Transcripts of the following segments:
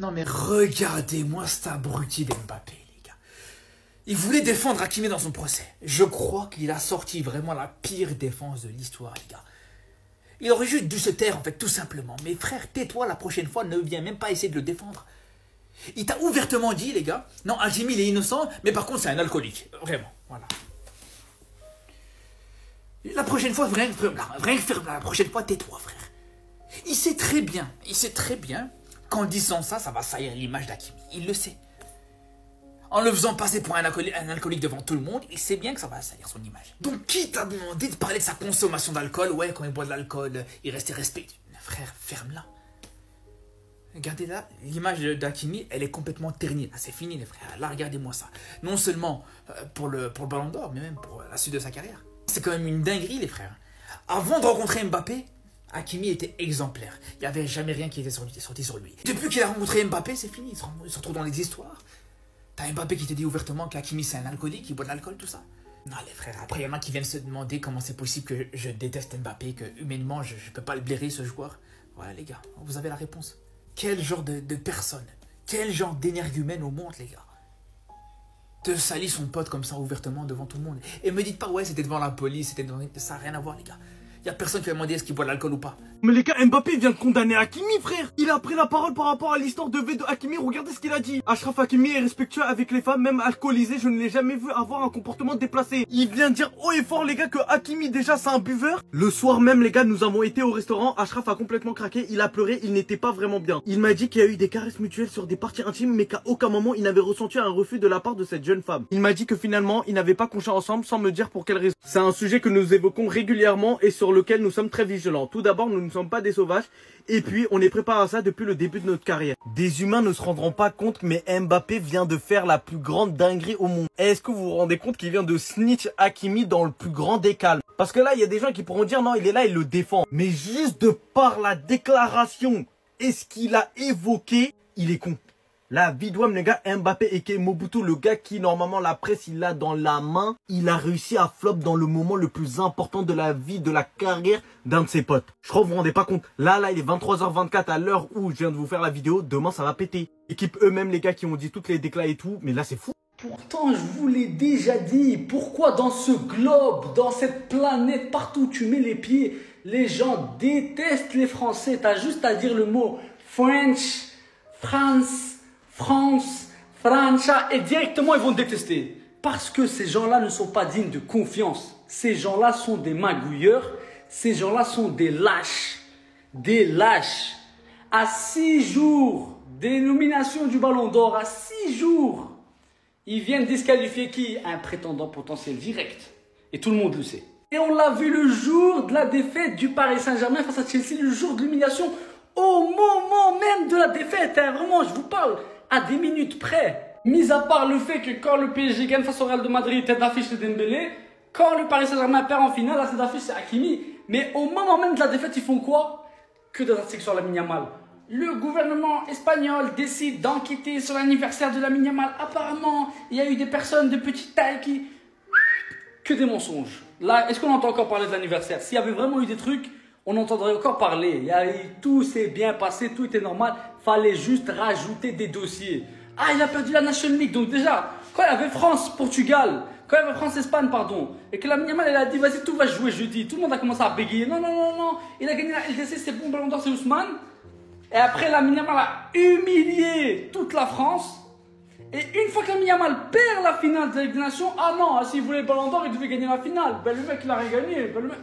Non mais regardez-moi cet abruti d'Mbappé, les gars. Il voulait défendre Hakimi dans son procès. Je crois qu'il a sorti vraiment la pire défense de l'histoire, les gars. Il aurait juste dû se taire, en fait, tout simplement. Mais frère, tais-toi la prochaine fois, ne viens même pas essayer de le défendre. Il t'a ouvertement dit, les gars, non, Hakimi, il est innocent, mais par contre, c'est un alcoolique. Vraiment, voilà. La prochaine fois, rien que faire, la prochaine fois, tais-toi, frère. Il sait très bien qu'en disant ça, ça va salir l'image d'Hakimi. Il le sait. En le faisant passer pour un alcoolique devant tout le monde, il sait bien que ça va salir son image. Donc, qui t'a demandé de parler de sa consommation d'alcool? Ouais, quand il boit de l'alcool, il reste respectueux. Frère, ferme-la. Regardez là, l'image d'Hakimi, elle est complètement ternie. Là, c'est fini, les frères. Là, regardez-moi ça. Non seulement pour le Ballon d'Or, mais même pour la suite de sa carrière. C'est quand même une dinguerie, les frères. Avant de rencontrer Mbappé, Hakimi était exemplaire. Il n'y avait jamais rien qui était sorti sur lui. Depuis qu'il a rencontré Mbappé, c'est fini. Il se retrouve dans les histoires. T'as Mbappé qui te dit ouvertement qu'Hakimi c'est un alcoolique, qui boit de l'alcool, tout ça. Non, les frères, après il y en a qui viennent se demander comment c'est possible que je déteste Mbappé, que humainement je ne peux pas le blairer, ce joueur. Voilà, les gars, vous avez la réponse. Quel genre de personne, quel genre d'énergumène au monde, les gars, te salit son pote comme ça ouvertement devant tout le monde. Et me dites pas, ouais, c'était devant la police, c'était devant... Ça n'a rien à voir, les gars. Il n'y a personne qui va demander est-ce qu'il boit de l'alcool ou pas. Mais les gars, Mbappé vient de condamner Hakimi, frère. Il a pris la parole par rapport à l'histoire de V de Hakimi. Regardez ce qu'il a dit. Achraf Hakimi est respectueux avec les femmes, même alcoolisé. Je ne l'ai jamais vu avoir un comportement déplacé. Il vient de dire haut et fort, les gars, que Hakimi, déjà, c'est un buveur. Le soir même, les gars, nous avons été au restaurant. Achraf a complètement craqué. Il a pleuré. Il n'était pas vraiment bien. Il m'a dit qu'il y a eu des caresses mutuelles sur des parties intimes, mais qu'à aucun moment, il n'avait ressenti un refus de la part de cette jeune femme. Il m'a dit que finalement, ils n'avaient pas couché ensemble sans me dire pour quelle raison. C'est un sujet que nous évoquons régulièrement et sur lequel nous sommes très vigilants. Tout d'abord, nous ne sommes pas des sauvages. Et puis, on est préparé à ça depuis le début de notre carrière. Des humains ne se rendront pas compte, mais Mbappé vient de faire la plus grande dinguerie au monde. Est-ce que vous vous rendez compte qu'il vient de snitch Hakimi dans le plus grand des calmes? Parce que là, il y a des gens qui pourront dire non, il est là, il le défend. Mais juste de par la déclaration et ce qu'il a évoqué, il est con. La vidouane, les gars, Mbappé et Mobutu, le gars qui, normalement, la presse, il l'a dans la main. Il a réussi à flop dans le moment le plus important de la vie, de la carrière d'un de ses potes. Je crois que vous vous rendez pas compte. Là, il est 23h24 à l'heure où je viens de vous faire la vidéo. Demain, ça va péter. Équipe eux-mêmes, les gars, qui ont dit toutes les déclats et tout. Mais là, c'est fou. Pourtant, je vous l'ai déjà dit. Pourquoi dans ce globe, dans cette planète, partout où tu mets les pieds, les gens détestent les Français. T'as juste à dire le mot French, France, Francia, et directement ils vont détester. Parce que ces gens-là ne sont pas dignes de confiance. Ces gens-là sont des magouilleurs. Ces gens-là sont des lâches. Des lâches. À 6 jours des nominations du Ballon d'Or, à 6 jours, ils viennent disqualifier qui? Un prétendant potentiel direct. Et tout le monde le sait. Et on l'a vu le jour de la défaite du Paris Saint-Germain face à Chelsea, le jour de l'humiliation, au moment même de la défaite. Hein, vraiment, je vous parle à des minutes près. Mis à part le fait que quand le PSG gagne face au Real de Madrid, tête d'affiche c'est Dembélé. Quand le Paris Saint-Germain perd en finale, la tête d'affiche c'est Hakimi. Mais au moment même de la défaite, ils font quoi? Que des articles sur Lamine Yamal. Le gouvernement espagnol décide d'enquêter sur l'anniversaire de Lamine Yamal. Apparemment, il y a eu des personnes de petite taille qui... Que des mensonges. Là, est-ce qu'on entend encore parler de l'anniversaire? S'il y avait vraiment eu des trucs, on entendrait encore parler. Tout s'est bien passé, tout était normal. Fallait juste rajouter des dossiers. Ah, il a perdu la National League. Donc déjà, quand il y avait France-Portugal, quand il y avait France-Espagne, pardon, et que la Yamal, elle a dit, vas-y, tout va jouer jeudi. Tout le monde a commencé à bégayer. Non, non, non, non. Il a gagné la LDC, c'est bon, Ballon d'Or, c'est Ousmane. Et après, la Yamal a humilié toute la France. Et une fois que la Yamal perd la finale de la Ligue des Nations, ah non, s'il voulait le Ballon d'Or, il devait gagner la finale. Ben, le mec, il a rien gagné. Ben, le mec...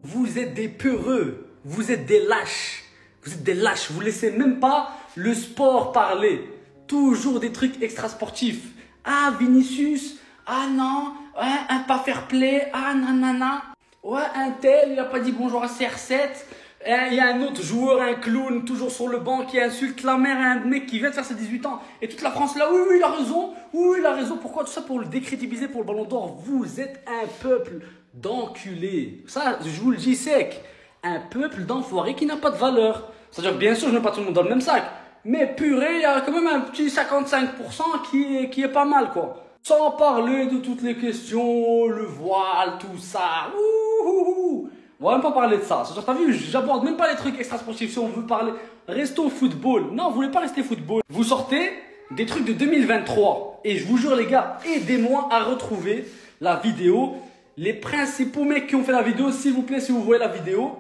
Vous êtes des peureux. Vous êtes des lâches. Vous êtes des lâches. Vous laissez même pas le sport parler. Toujours des trucs extrasportifs. Ah, Vinicius. Ah non. Ouais, un pas fair play. Ah, nanana. Ouais, un tel, il a pas dit bonjour à CR7. Il y a un autre joueur, un clown, toujours sur le banc, qui insulte la mère à un mec qui vient de faire ses 18 ans. Et toute la France là, oui, oui, il a raison. Oui, il a raison. Pourquoi? Tout ça pour le décrédibiliser pour le Ballon d'Or. Vous êtes un peuple d'enculés. Ça, je vous le dis sec. Un peuple d'enfoirés qui n'a pas de valeur. C'est-à-dire, bien sûr, je ne mets pas tout le monde dans le même sac. Mais purée, il y a quand même un petit 55% qui est pas mal, quoi. Sans parler de toutes les questions, le voile, tout ça. Ouh. On va même pas parler de ça. C'est-à-dire, t'as vu, j'aborde même pas les trucs extra-sportifs. Si on veut parler, restons football. Non, vous voulez pas rester football. Vous sortez des trucs de 2023. Et je vous jure, les gars, aidez-moi à retrouver la vidéo. Les principaux mecs qui ont fait la vidéo, s'il vous plaît, si vous voyez la vidéo,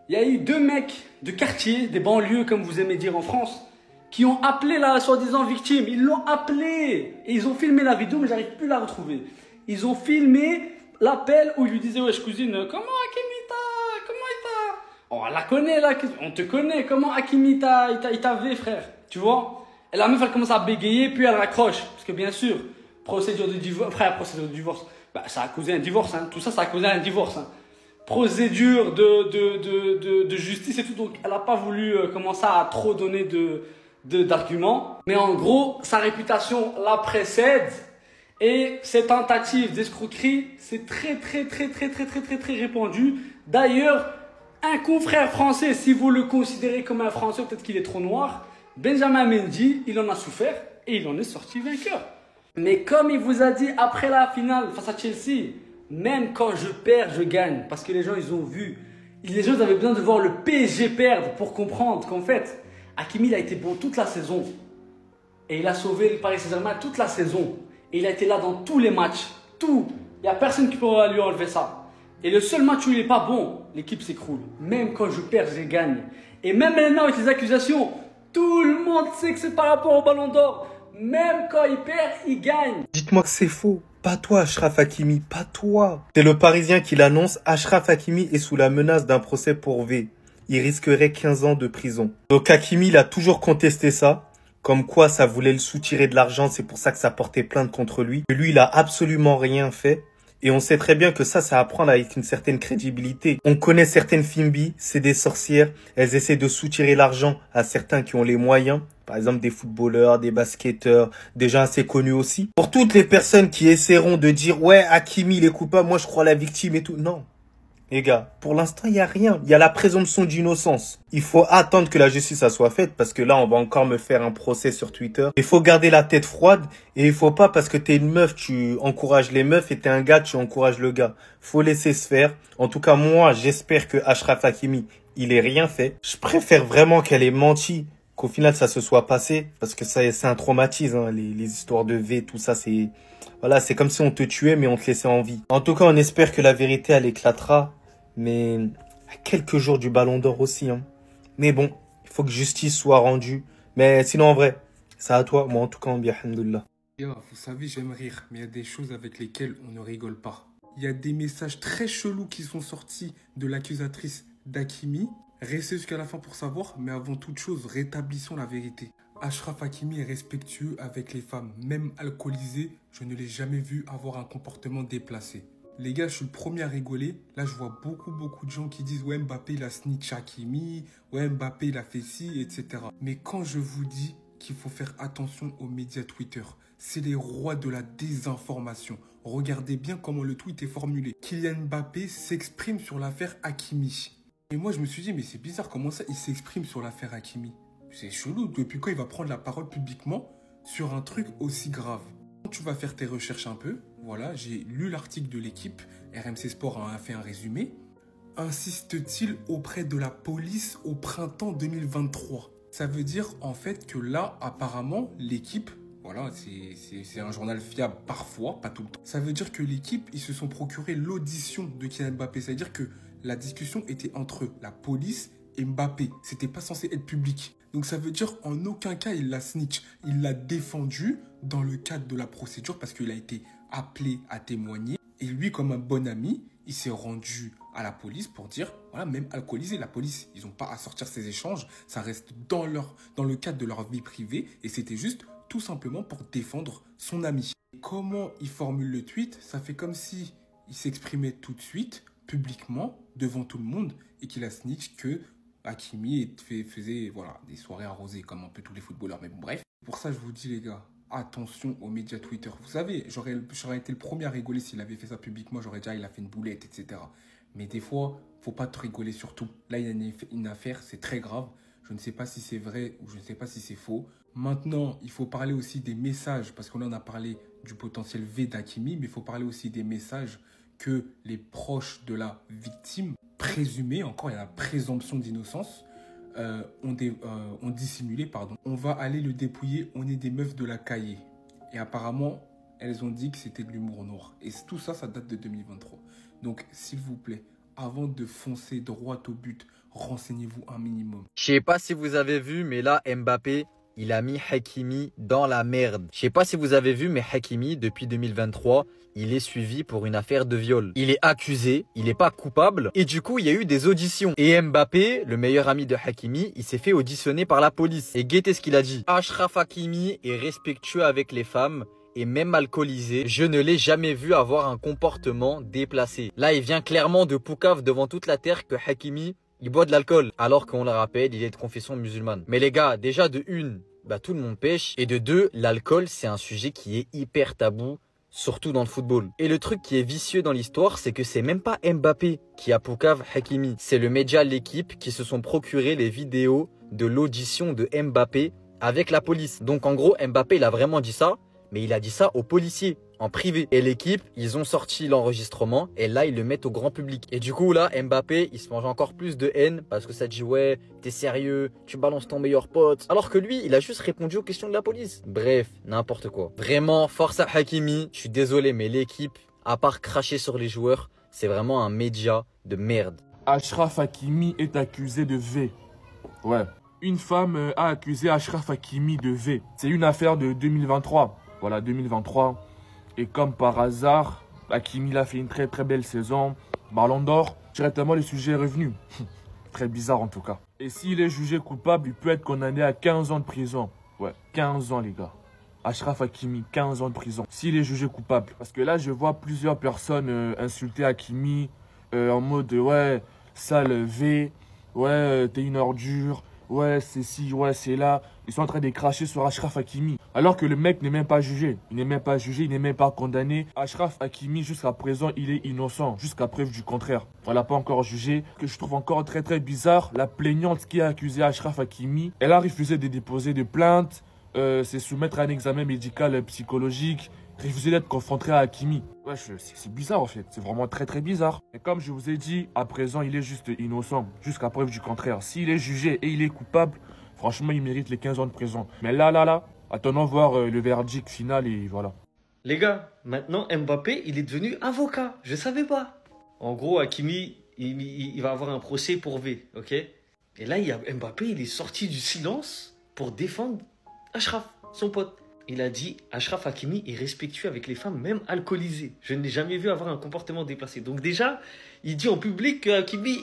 il y a eu 2 mecs de quartier, des banlieues, comme vous aimez dire en France, qui ont appelé la soi-disant victime. Ils l'ont appelé. Et ils ont filmé la vidéo, mais j'arrive plus à la retrouver. Ils ont filmé l'appel où il lui disait, wesh cousine, comment Hakimi comment il t'a... On la connaît là, on te connaît, comment Hakimi il t'avait frère, tu vois. Et la meuf elle commence à bégayer, puis elle raccroche. Parce que bien sûr, procédure de divorce, frère, procédure de divorce, bah, ça a causé un divorce, hein. Tout ça, ça a causé un divorce. Hein. Procédure de justice et tout, donc elle n'a pas voulu commencer à trop donner d'arguments. Mais en gros, sa réputation la précède. Et ces tentatives d'escroquerie, c'est très répandu. D'ailleurs, un confrère français, si vous le considérez comme un Français, peut-être qu'il est trop noir, Benjamin Mendy, il en a souffert et il en est sorti vainqueur. Mais comme il vous a dit après la finale face à Chelsea, même quand je perds, je gagne. Parce que les gens, ils ont vu. Les gens avaient besoin de voir le PSG perdre pour comprendre qu'en fait, Hakimi, il a été bon toute la saison. Et il a sauvé le Paris Saint-Germain toute la saison. Et il a été là dans tous les matchs. Tout. Il n'y a personne qui peut lui enlever ça. Et le seul match où il n'est pas bon, l'équipe s'écroule. Même quand je perds, je gagne. Et même maintenant avec les accusations, tout le monde sait que c'est par rapport au Ballon d'Or. Même quand il perd, il gagne. Dites-moi que c'est faux. Pas toi, Achraf Hakimi, pas toi. C'est le Parisien qui l'annonce. Achraf Hakimi est sous la menace d'un procès pour V. Il risquerait 15 ans de prison. Donc Hakimi, il a toujours contesté ça. Comme quoi ça voulait le soutirer de l'argent, c'est pour ça que ça portait plainte contre lui. Lui, il a absolument rien fait. Et on sait très bien que ça à prendre avec une certaine crédibilité. On connaît certaines Fimbi, c'est des sorcières. Elles essaient de soutirer l'argent à certains qui ont les moyens. Par exemple, des footballeurs, des basketteurs, des gens assez connus aussi. Pour toutes les personnes qui essaieront de dire « Ouais, Hakimi, il est coupable, moi je crois à la victime et tout ». Non. Les gars, pour l'instant, il n'y a rien. Il y a la présomption d'innocence. Il faut attendre que la justice soit faite parce que là, on va encore me faire un procès sur Twitter. Il faut garder la tête froide et il faut pas parce que t'es une meuf, tu encourages les meufs et t'es un gars, tu encourages le gars. Faut laisser se faire. En tout cas, moi, j'espère que Achraf Hakimi, il ait rien fait. Je préfère vraiment qu'elle ait menti qu'au final, ça se soit passé parce que ça, c'est un traumatisme, hein. Les histoires de V, tout ça, c'est... Voilà, c'est comme si on te tuait mais on te laissait en vie. En tout cas, on espère que la vérité, elle éclatera. Mais à quelques jours du Ballon d'Or aussi. Hein. Mais bon, il faut que justice soit rendue. Mais sinon, en vrai, c'est à toi. Moi, en tout cas, bien, alhamdoulilah. Vous savez, j'aime rire, mais il y a des choses avec lesquelles on ne rigole pas. Il y a des messages très chelous qui sont sortis de l'accusatrice d'Hakimi. Restez jusqu'à la fin pour savoir, mais avant toute chose, rétablissons la vérité. Achraf Hakimi est respectueux avec les femmes, même alcoolisées. Je ne l'ai jamais vu avoir un comportement déplacé. Les gars, je suis le premier à rigoler. Là, je vois beaucoup de gens qui disent « Ouais, Mbappé, il a snitch Hakimi. Ouais, Mbappé, il a fait ci, etc. » Mais quand je vous dis qu'il faut faire attention aux médias Twitter, c'est les rois de la désinformation. Regardez bien comment le tweet est formulé. Kylian Mbappé s'exprime sur l'affaire Hakimi. Et moi, je me suis dit « Mais c'est bizarre, comment ça, il s'exprime sur l'affaire Hakimi ?» C'est chelou. Depuis quand il va prendre la parole publiquement sur un truc aussi grave? Tu vas faire tes recherches un peu. Voilà, j'ai lu l'article de l'équipe. RMC Sport a fait un résumé. Insiste-t-il auprès de la police au printemps 2023? Ça veut dire en fait que là, apparemment, l'équipe, voilà, c'est un journal fiable parfois, pas tout le temps. Ça veut dire que l'équipe, ils se sont procuré l'audition de Kylian Mbappé. C'est-à-dire que la discussion était entre la police et Mbappé. C'était pas censé être public. Donc ça veut dire en aucun cas il l'a snitch. Il l'a défendu dans le cadre de la procédure parce qu'il a été appelé à témoigner. Et lui, comme un bon ami, il s'est rendu à la police pour dire, voilà, même alcoolisé, la police, ils n'ont pas à sortir ces échanges. Ça reste dans le cadre de leur vie privée. Et c'était juste tout simplement pour défendre son ami. Comment il formule le tweet? Ça fait comme si il s'exprimait tout de suite, publiquement, devant tout le monde, et qu'il a snitch que Hakimi faisait voilà, des soirées arrosées comme un peu tous les footballeurs. Mais bon, bref. Pour ça, je vous dis, les gars, attention aux médias Twitter. Vous savez, j'aurais été le premier à rigoler s'il avait fait ça publiquement. J'aurais dit, ah, il a fait une boulette, etc. Mais des fois, faut pas te rigoler sur tout. Là, il y a une affaire, c'est très grave. Je ne sais pas si c'est vrai ou je ne sais pas si c'est faux. Maintenant, il faut parler aussi des messages, parce qu'on en a parlé du potentiel V d'Hakimi, mais il faut parler aussi des messages que les proches de la victime, présumés, encore il y a la présomption d'innocence, ont dissimulé, pardon. On va aller le dépouiller, on est des meufs de la cahier. Et apparemment, elles ont dit que c'était de l'humour noir. Et tout ça, ça date de 2023. Donc, s'il vous plaît, avant de foncer droit au but, renseignez-vous un minimum. Je sais pas si vous avez vu, mais là, Mbappé, il a mis Hakimi dans la merde. Je sais pas si vous avez vu, mais Hakimi, depuis 2023, il est suivi pour une affaire de viol. Il est accusé, il n'est pas coupable. Et du coup, il y a eu des auditions. Et Mbappé, le meilleur ami de Hakimi, il s'est fait auditionner par la police. Et guettez ce qu'il a dit. Achraf Hakimi est respectueux avec les femmes. Et même alcoolisé, je ne l'ai jamais vu avoir un comportement déplacé. Là, il vient clairement de Poucave devant toute la terre que Hakimi, il boit de l'alcool. Alors qu'on le rappelle, il est de confession musulmane. Mais les gars, déjà de une, tout le monde pêche. Et de deux, l'alcool, c'est un sujet qui est hyper tabou, surtout dans le football. Et le truc qui est vicieux dans l'histoire, c'est que c'est même pas Mbappé qui a Poucave Hakimi. C'est le média L'équipe qui se sont procuré les vidéos de l'audition de Mbappé avec la police. Donc en gros, Mbappé, il a vraiment dit ça. Mais il a dit ça aux policiers, en privé. Et l'équipe, ils ont sorti l'enregistrement et là, ils le mettent au grand public. Et du coup, là, Mbappé, il se mange encore plus de haine parce que ça dit « Ouais, t'es sérieux, tu balances ton meilleur pote. » Alors que lui, il a juste répondu aux questions de la police. Bref, n'importe quoi. Vraiment, force à Hakimi. Je suis désolé, mais l'équipe, à part cracher sur les joueurs, c'est vraiment un média de merde. Achraf Hakimi est accusé de V. Ouais. Une femme a accusé Achraf Hakimi de V. C'est une affaire de 2023. Voilà, 2023. Et comme par hasard, Hakimi a fait une très très belle saison. Ballon d'or, directement le sujet est revenu. Très bizarre en tout cas. Et s'il est jugé coupable, il peut être condamné à 15 ans de prison. Ouais, 15 ans les gars. Achraf Hakimi, 15 ans de prison. S'il est jugé coupable. Parce que là, je vois plusieurs personnes insulter Hakimi en mode ouais, sale V, ouais, t'es une ordure. Ouais, c'est ci, ouais, c'est là. Ils sont en train de cracher sur Achraf Hakimi. Alors que le mec n'est même pas jugé. Il n'est même pas jugé, il n'est même pas condamné. Achraf Hakimi, jusqu'à présent, il est innocent. Jusqu'à preuve du contraire. On l'a pas encore jugé. Ce que je trouve encore très très bizarre, la plaignante qui a accusé Achraf Hakimi, elle a refusé de déposer de plainte, se soumettre à un examen médical psychologique, refusé d'être confronté à Hakimi. Ouais, c'est bizarre en fait, c'est vraiment très très bizarre. Et comme je vous ai dit, à présent il est juste innocent, jusqu'à preuve du contraire. S'il est jugé et il est coupable, franchement il mérite les 15 ans de prison. Mais là, attendons voir le verdict final et voilà. Les gars, maintenant Mbappé, il est devenu avocat. Je savais pas. En gros, Hakimi, il va avoir un procès pour V, ok? Et là, il y a Mbappé, il est sorti du silence pour défendre Achraf, son pote. Il a dit « Achraf Hakimi est respectueux avec les femmes, même alcoolisées. Je ne l'ai jamais vu avoir un comportement déplacé. » Donc déjà, il dit en public que Hakimi,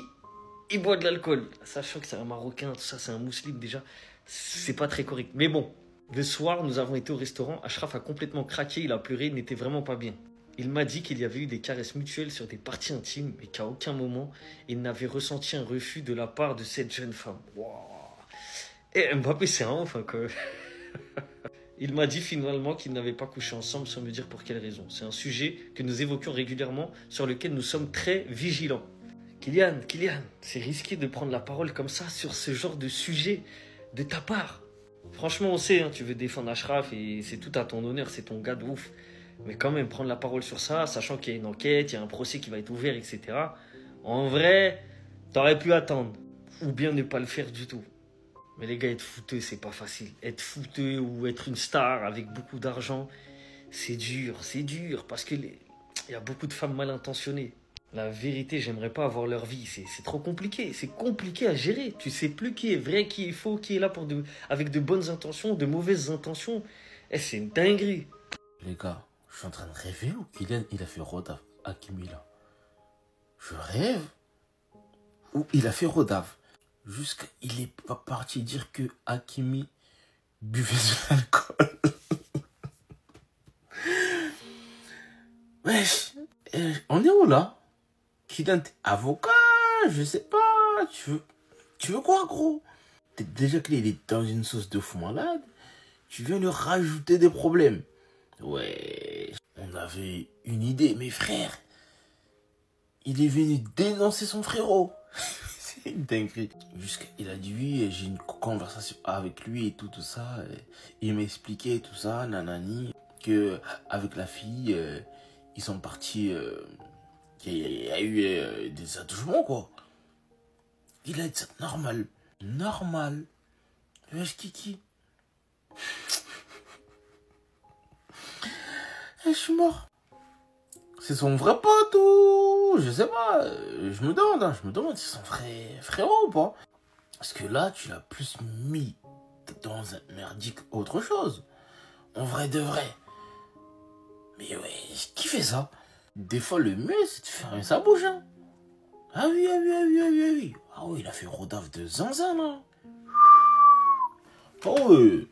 il boit de l'alcool. Sachant que c'est un Marocain, tout ça, c'est un musulman déjà. C'est pas très correct. Mais bon, le soir, nous avons été au restaurant. Achraf a complètement craqué, il a pleuré, il n'était vraiment pas bien. Il m'a dit qu'il y avait eu des caresses mutuelles sur des parties intimes, mais qu'à aucun moment, il n'avait ressenti un refus de la part de cette jeune femme. Wow. Et Mbappé, c'est un ouf, hein, quand même. Il m'a dit finalement qu'ils n'avaient pas couché ensemble sans me dire pour quelle raison. C'est un sujet que nous évoquions régulièrement, sur lequel nous sommes très vigilants. Kylian, c'est risqué de prendre la parole comme ça sur ce genre de sujet de ta part. Franchement, on sait, hein, tu veux défendre Achraf et c'est tout à ton honneur, c'est ton gars de ouf. Mais quand même, prendre la parole sur ça, sachant qu'il y a une enquête, il y a un procès qui va être ouvert, etc. En vrai, t'aurais pu attendre. Ou bien ne pas le faire du tout. Mais les gars, être fouteux, c'est pas facile. Être fouteux ou être une star avec beaucoup d'argent, c'est dur, parce qu'il y a beaucoup de femmes mal intentionnées. La vérité, j'aimerais pas avoir leur vie, c'est trop compliqué, c'est compliqué à gérer. Tu sais plus qui est vrai, qui est faux, qui est là avec de bonnes intentions, de mauvaises intentions. C'est une dinguerie. Les gars, je suis en train de rêver ou Kylian, il a fait Rodaf Hakimi là? Je rêve? Ou il a fait Rodaf? Jusqu'à il est pas parti dire que Hakimi buvait de l'alcool. Wesh, on est où là? Kylian, t'es avocat? Je sais pas. Tu veux quoi, gros? Déjà qu'il est dans une sauce de fou malade. Tu viens lui rajouter des problèmes. Ouais, on avait une idée, mes frères. Il est venu dénoncer son frérot. C'est une dinguerie. Il a dit oui, j'ai une conversation avec lui et tout ça. Il m'a expliqué tout ça, nanani. Que avec la fille, ils sont partis Il y a eu des attouchements, quoi. Il a dit ça normal. Normal. Wesh, Kiki. Je suis mort. C'est son vrai pote ou... Je sais pas. Je me demande si c'est son vrai frérot ou pas. Parce que là, tu l'as plus mis dans un merdique autre chose. En vrai de vrai. Mais ouais, qui fait ça? Des fois, le mieux, c'est de fermer sa bouche, hein. Ah oui, ah oui, ah oui, ah oui, ah oui. Ah oui, il a fait rodave de zinzin, là. Oh oui.